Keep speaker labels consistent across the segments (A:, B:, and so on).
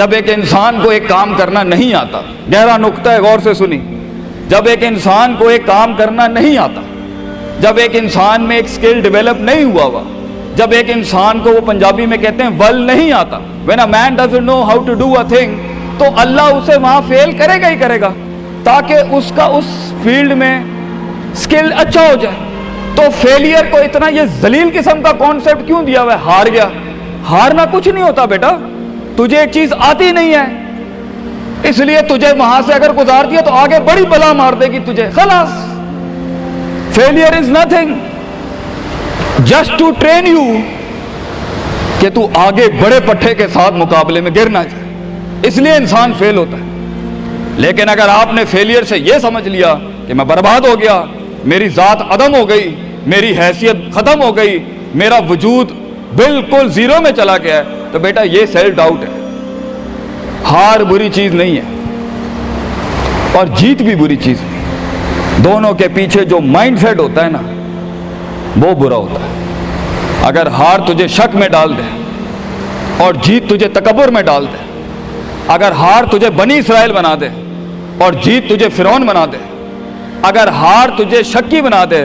A: जब एक इंसान को एक काम करना नहीं आता, गहरा नुक्ता है, गौर से सुनी, जब एक इंसान को एक काम करना नहीं आता, जब एक इंसान में एक स्किल डेवलप नहीं हुआ, जब एक इंसान को, वो पंजाबी में कहते हैं वल नहीं आता, when a man doesn't know how to do a thing, तो अल्लाह उसे वहां फेल करेगा ही करेगा, ताकि उसका उस फील्ड में स्किल अच्छा हो जाए। तो फेलियर को इतना ये जलील किस्म का कॉन्सेप्ट क्यों दिया हुआ है? हार गया, हारना कुछ नहीं होता बेटा, तुझे एक चीज आती नहीं है, इसलिए तुझे वहां से अगर गुजार दिया तो आगे बड़ी बला मार देगी तुझे, खलास। Failure is nothing, just to train you कि तू आगे बड़े पट्टे के साथ मुकाबले में गिर ना जाए, इसलिए इंसान फेल होता है। लेकिन अगर आपने फेलियर से यह समझ लिया कि मैं बर्बाद हो गया, मेरी जात अदम हो गई, मेरी हैसियत खत्म हो गई, मेरा वजूद बिल्कुल जीरो में चला गया है, तो बेटा ये सेल्फ डाउट है। हार बुरी चीज नहीं है और जीत भी बुरी चीज नहीं, दोनों के पीछे जो माइंडसेट होता है ना, वो बुरा होता है। अगर हार तुझे शक में डाल दे और जीत तुझे तकब्बुर में डाल दे, अगर हार तुझे बनी इसराइल बना दे और जीत तुझे फिरौन बना दे, अगर हार तुझे शक्की बना दे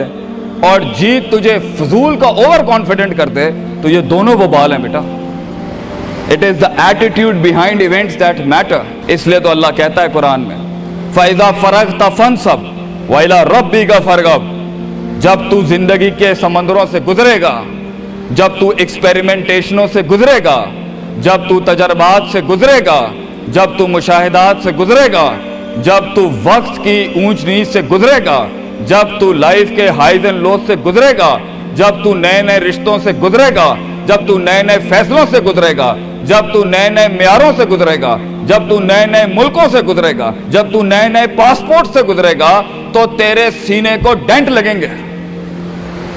A: और जीत तुझे फजूल का ओवर कॉन्फिडेंट कर दे, तो ये दोनों वबाल हैं बेटा। It is the attitude behind events that matter. इसलिए तो अल्लाह कहता है कुरान में, फैज़ा फरग़्ता फंसब व इला रब्बिका फरग़ब। जब तू जिंदगी के समंदरों से गुजरेगा, जब तू एक्सपेरिमेंटेशनों से गुजरेगा, जब तू तजर्बात से गुजरेगा, जब तू मुशाहिदात से गुजरेगा, जब तू वक्त की ऊंच नीच से गुजरेगा, जब तू लाइफ के हाइज एंड लोज से गुजरेगा, जब तू नए नए रिश्तों से गुजरेगा, जब तू नए नए फैसलों से गुजरेगा, जब तू नए नए म्यारों से गुजरेगा, जब तू नए नए मुल्कों से गुजरेगा, जब तू नए नए पासपोर्ट से गुजरेगा, तो तेरे सीने को डेंट लगेंगे,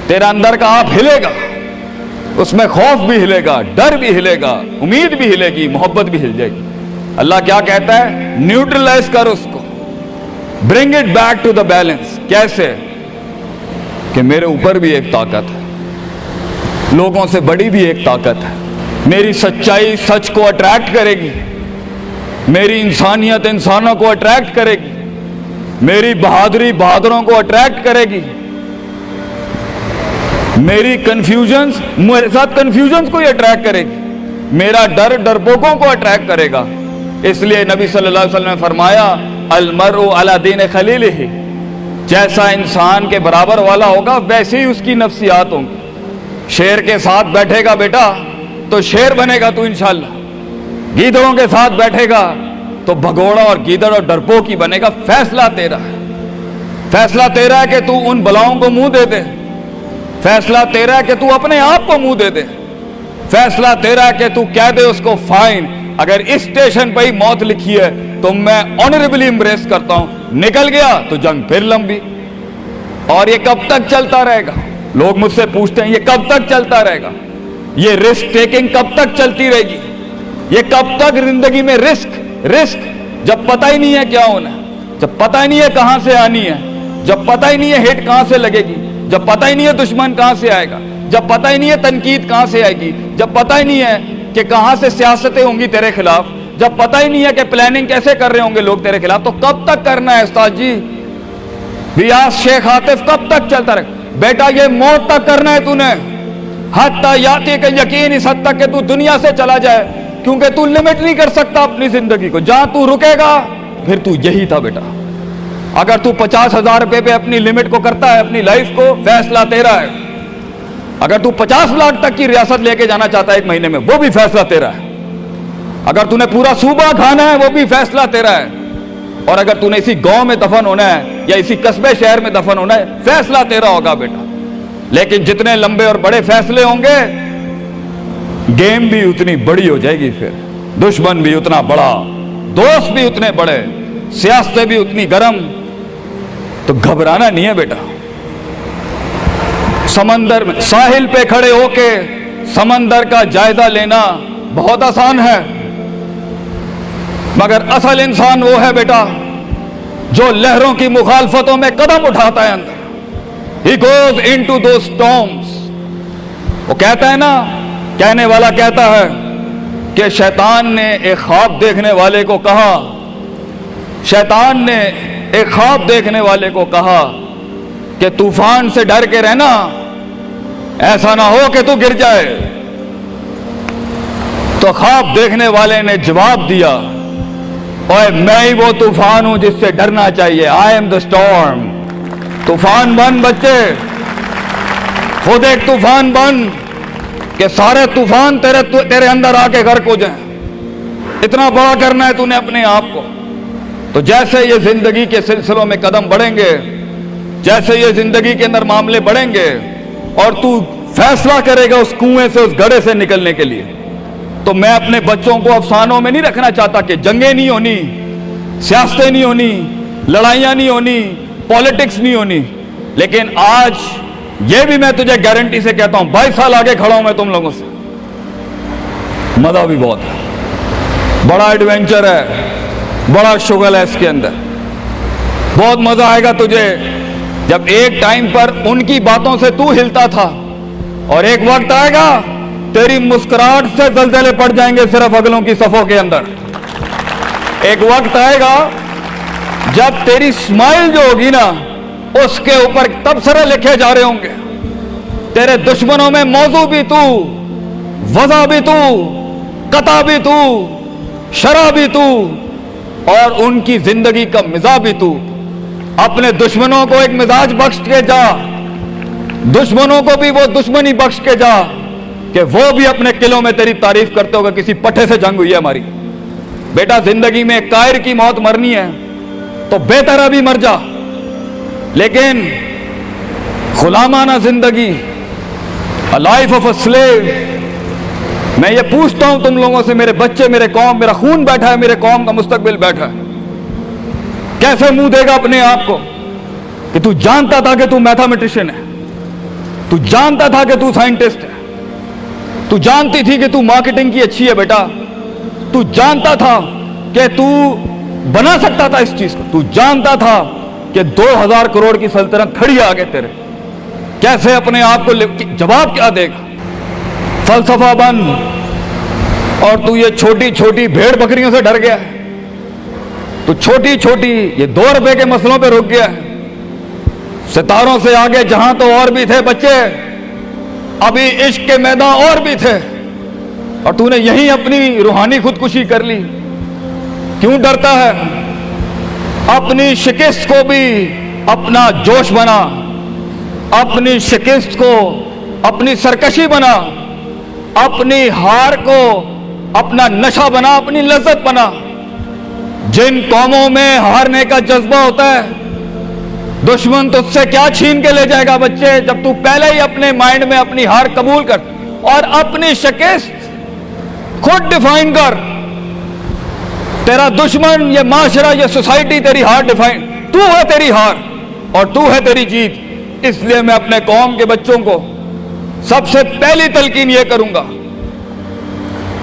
A: तेरा अंदर का आप हिलेगा, उसमें खौफ भी हिलेगा, डर भी हिलेगा, उम्मीद भी हिलेगी, मोहब्बत भी हिल जाएगी। अल्लाह क्या कहता है? न्यूट्रलाइज कर उसको, bring it back to the balance. कैसे? कि मेरे ऊपर भी एक ताकत है, लोगों से बड़ी भी एक ताकत है, मेरी सच्चाई सच को अट्रैक्ट करेगी, मेरी इंसानियत इंसानों को अट्रैक्ट करेगी, मेरी बहादुरी बहादुरों को अट्रैक्ट करेगी, मेरी कंफ्यूजन्स मेरे साथ कंफ्यूजन्स को ही अट्रैक्ट करेगी, मेरा डर डरपोकों को अट्रैक्ट करेगा। इसलिए नबी सल्लल्लाहु अलैहि वसल्लम ने फरमाया, अल मरउ अला दीन खलीलिही, जैसा इंसान के बराबर वाला होगा वैसे ही उसकी नफ्सियात होंगी। शेर के साथ बैठेगा बेटा तो शेर बनेगा तू इंशाल्लाह, गीदड़ों के साथ बैठेगा तो भगोड़ा और गीदड़ और डरपोक ही बनेगा। फैसला तेरा है, फैसला तेरा है कि तू उन बलाओं को मुंह दे दे, फैसला तेरा है कि तू अपने आप को मुंह दे दे, फैसला तेरा है कि तू कह दे उसको फाइन, अगर इस स्टेशन पर ही मौत लिखी है तो मैं ऑनरेबली एम्ब्रेस करता हूं, निकल गया तो जंग फिर लंबी। और ये कब तक चलता रहेगा? लोग मुझसे पूछते हैं ये कब तक चलता रहेगा, ये रिस्क टेकिंग कब तक चलती रहेगी, ये कब तक जिंदगी में रिस्क रिस्क, जब पता ही नहीं है क्या होना है, जब पता ही नहीं है कहां से आनी है, जब पता ही नहीं है हिट कहां से लगेगी, जब पता ही नहीं है दुश्मन कहां से आएगा, जब पता ही नहीं है तनकीद कहां से आएगी, जब पता ही नहीं है कि कहां से सियासतें होंगी तेरे खिलाफ, जब पता ही नहीं है कि प्लानिंग कैसे कर रहे होंगे लोग तेरे खिलाफ, तो कब तक करना है उस्ताद जी? रियाज शेख आतिफ, कब तक चलता रहे? बेटा ये मौत तक करना है तूने, हत्ता याती के यकीन, इस हद तक कि तू दुनिया से चला जाए, क्योंकि तू लिमिट नहीं कर सकता अपनी जिंदगी को, जहां तू रुकेगा फिर तू यही था बेटा। अगर तू 50,000 रुपए पे अपनी लिमिट को करता है, अपनी लाइफ को, फैसला तेरा है। अगर तू 50 लाख तक की रियासत लेके जाना चाहता है एक महीने में, वो भी फैसला तेरा है। अगर तूने पूरा सूबा खाना है, वो भी फैसला तेरा है। और अगर तूने इसी गांव में दफन होना है या इसी कस्बे शहर में दफन होना है, फैसला तेरा होगा बेटा। लेकिन जितने लंबे और बड़े फैसले होंगे, गेम भी उतनी बड़ी हो जाएगी, फिर दुश्मन भी उतना बड़ा, दोस्त भी उतने बड़े, सियासतें भी उतनी गर्म। तो घबराना नहीं है बेटा। समंदर में साहिल पे खड़े होके समंदर का जायजा लेना बहुत आसान है, मगर असल इंसान वो है बेटा जो लहरों की मुखालफतों में कदम उठाता है अंदर। He goes into those storms। वो कहता है ना, कहने वाला कहता है कि शैतान ने एक ख्वाब देखने वाले को कहा, शैतान ने एक ख्वाब देखने वाले को कहा कि तूफान से डर के रहना, ऐसा ना हो कि तू गिर जाए। तो ख्वाब देखने वाले ने जवाब दिया, ओए मैं ही वो तूफान हूं जिससे डरना चाहिए। I am the storm. तूफान बन बच्चे, खुद एक तूफान बन कि सारे तूफान तेरे अंदर आके गर्क हो जाएं। इतना बड़ा करना है तूने अपने आप को। तो जैसे ये जिंदगी के सिलसिलों में कदम बढ़ेंगे, जैसे ये जिंदगी के अंदर मामले बढ़ेंगे और तू फैसला करेगा उस कुएं से, उस गड्ढे से निकलने के लिए, तो मैं अपने बच्चों को अफसानों में नहीं रखना चाहता कि जंगें नहीं होनी, सियासतें नहीं होनी, लड़ाइयां नहीं होनी, पॉलिटिक्स नहीं होनी। लेकिन आज ये भी मैं तुझे गारंटी से कहता हूं, 22 साल आगे खड़ा हूं मैं तुम लोगों से। मजा भी बहुत है, बड़ा एडवेंचर है, बड़ा शुगल है इसके अंदर। बहुत मजा आएगा तुझे जब एक टाइम पर उनकी बातों से तू हिलता था और एक वक्त आएगा तेरी मुस्कुराहट से दलदले पड़ जाएंगे सिर्फ अगलों की सफों के अंदर। एक वक्त आएगा जब तेरी स्माइल जो होगी ना, उसके ऊपर तबसरे लिखे जा रहे होंगे। तेरे दुश्मनों में मौजू भी तू, वजह भी तू, कता भी तू, शरा भी तू और उनकी जिंदगी का मिजाज भी तू। अपने दुश्मनों को एक मिजाज बख्श के जा, दुश्मनों को भी वो दुश्मनी बख्श के जा कि वो भी अपने किलों में तेरी तारीफ करते होगा किसी पट्टे से जंग हुई है हमारी। बेटा जिंदगी में कायर की मौत मरनी है तो बेहतर अभी मर जा, लेकिन गुलामाना जिंदगी, a life of a slave. मैं ये पूछता हूं तुम लोगों से, मेरे बच्चे, मेरे कौम, मेरा खून बैठा है, मेरे कौम का मुस्तकबिल बैठा है, कैसे मुंह देगा अपने आप को कि तू जानता था कि तू मैथमेटिशियन है, तू जानता था कि तू साइंटिस्ट है, तू जानती थी कि तू मार्केटिंग की अच्छी है बेटा, तू जानता था कि तू बना सकता था इस चीज को, तू जानता था कि 2000 करोड़ की सल्तनत खड़ी है आगे तेरे, कैसे अपने आप को जवाब क्या देगा? फलसफा बन और तू ये छोटी छोटी भेड़ बकरियों से डर गया है, तू छोटी छोटी ये 2 रुपए के मसलों पे रुक गया है। सितारों से आगे जहां तो और भी थे बच्चे, अभी इश्क के मैदान और भी थे, और तूने यहीं अपनी रूहानी खुदकुशी कर ली। क्यों डरता है? अपनी शिकस्त को भी अपना जोश बना, अपनी शिकस्त को अपनी सरकशी बना, अपनी हार को अपना नशा बना, अपनी लज्जत बना। जिन कौमों में हारने का जज्बा होता है, दुश्मन तुझसे क्या छीन के ले जाएगा बच्चे, जब तू पहले ही अपने माइंड में अपनी हार कबूल कर और अपनी शिकस्त खुद डिफाइन कर। तेरा दुश्मन, ये माशरा, ये सोसाइटी तेरी हार डिफाइन, तू है तेरी हार और तू है तेरी जीत। इसलिए मैं अपने कौम के बच्चों को सबसे पहली तलकीन ये करूंगा,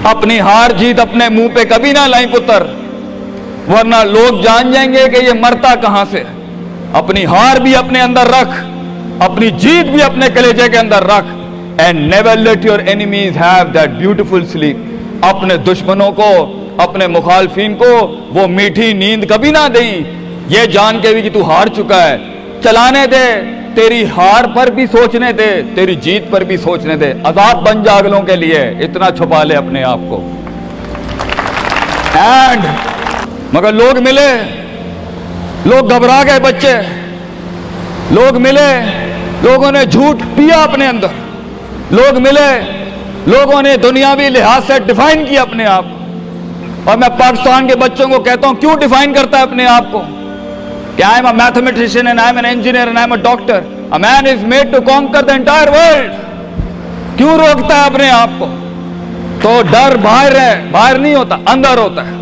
A: अपनी हार जीत अपने मुंह पे कभी ना लाई पुत्र, वरना लोग जान जाएंगे कि ये मरता कहां से। अपनी हार भी अपने अंदर रख, अपनी जीत भी अपने कलेजे के अंदर रख। And never let your enemies have that beautiful sleep. अपने दुश्मनों को, अपने मुखालफिन को वो मीठी नींद कभी ना दें, ये जान के भी कि तू हार चुका है। चलाने दे, तेरी हार पर भी सोचने दे, तेरी जीत पर भी सोचने दे। आजाद बन जा अगलों के लिए, इतना छुपा ले अपने आप को। एंड मगर लोग मिले, लोग घबरा गए बच्चे, लोग मिले, लोगों ने झूठ पिया अपने अंदर, लोग मिले, लोगों ने दुनियावी लिहाज से डिफाइन किया अपने आप को। और मैं पाकिस्तान के बच्चों को कहता हूं, क्यों डिफाइन करता है अपने आप को कि I am a mathematician and I am an engineer and I am a doctor. A man is made to conquer the entire world. क्यों रोकता है अपने आप को? तो डर बाहर है, बाहर नहीं होता, अंदर होता है।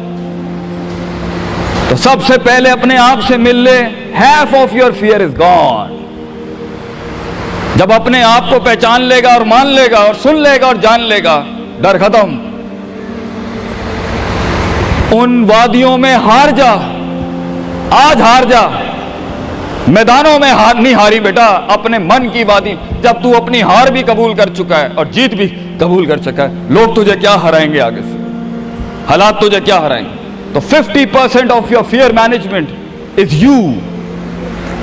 A: तो सबसे पहले अपने आप से मिल ले, half of your fear is gone। जब अपने आप को पहचान लेगा और मान लेगा और सुन लेगा और जान लेगा, डर खत्म। उन वादियों में हार जा, आज हार जा, मैदानों में हार नहीं हारी बेटा, अपने मन की वादी। जब तू अपनी हार भी कबूल कर चुका है और जीत भी कबूल कर चुका है, लोग तुझे क्या हराएंगे आगे से? हालात तुझे क्या हराएंगे? तो 50% of your fear management is you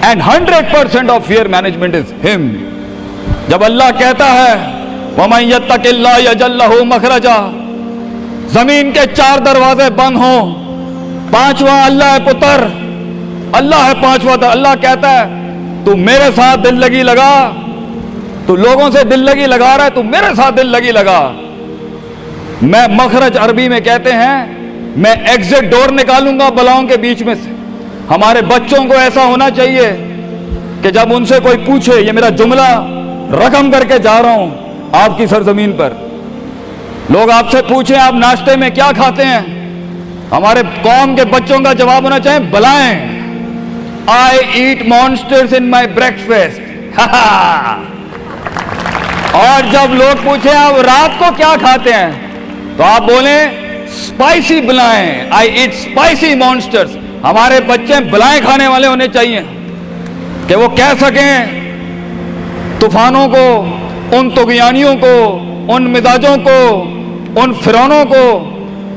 A: and 100% of fear management is him. जब अल्लाह कहता है वमन यत्तकिल्लाह यजअल लहू मखरजा, जमीन के 4 दरवाजे बंद हो, 5वां अल्लाह है पुत्र, अल्लाह है 5वां। अल्लाह कहता है तू मेरे साथ दिल लगी लगा, तू लोगों से दिल लगी लगा रहा है, तू मेरे साथ दिल लगी लगा। मैं मखरज अरबी में कहते हैं मैं एग्जिट डोर निकालूंगा बलाओं के बीच में से। हमारे बच्चों को ऐसा होना चाहिए कि जब उनसे कोई पूछे, ये मेरा जुमला रकम करके जा रहा हूं आपकी सरजमीन पर, लोग आपसे पूछें आप नाश्ते में क्या खाते हैं, हमारे कौम के बच्चों का जवाब होना चाहिए बलाएं, आई ईट मॉन्स्टर्स इन माई ब्रेकफास्ट। और जब लोग पूछे आप रात को क्या खाते हैं, तो आप बोले स्पाइसी बलाएं, आई ईट स्पाइसी मॉन्स्टर्स। हमारे बच्चे बलाएं खाने वाले होने चाहिए कि वो कह सकें तूफानों को, उन तुगयानियों को, उन मिजाजों को, उन फिरौनों को,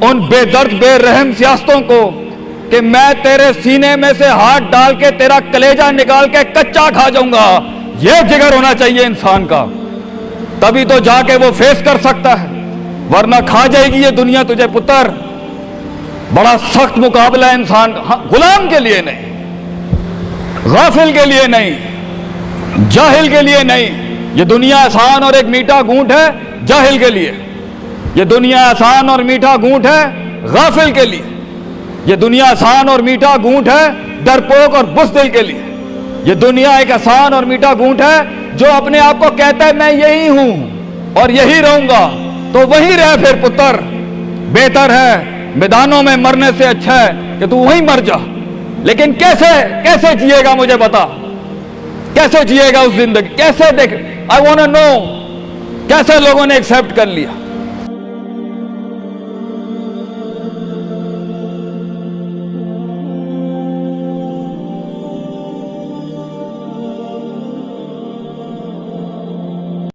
A: उन बेदर्द बेरहम सियासतों को कि मैं तेरे सीने में से हाथ डाल के तेरा कलेजा निकाल के कच्चा खा जाऊंगा। यह जिगर होना चाहिए इंसान का, तभी तो जाके वो फेस कर सकता है, वरना खा जाएगी ये दुनिया तुझे पुत्र। बड़ा सख्त मुकाबला है इंसान का। हाँ, गुलाम के लिए नहीं, गाफिल के लिए नहीं, जाहिल के लिए नहीं। ये दुनिया आसान और एक मीठा घूंट है जाहिल के लिए, ये दुनिया आसान और मीठा घूंट है गाफिल के लिए, ये दुनिया आसान और मीठा घूंट है डरपोक और बुज़दिल के लिए। ये दुनिया एक आसान और मीठा घूंट है जो अपने आप को कहता है मैं यही हूं और यही रहूंगा, तो वही रह फिर पुत्र। बेहतर है मैदानों में मरने से अच्छा है कि तू वहीं मर जा। लेकिन कैसे कैसे जिएगा मुझे बता, कैसे जिएगा उस जिंदगी, कैसे देख, आई वांट टू नो कैसे लोगों ने एक्सेप्ट कर लिया।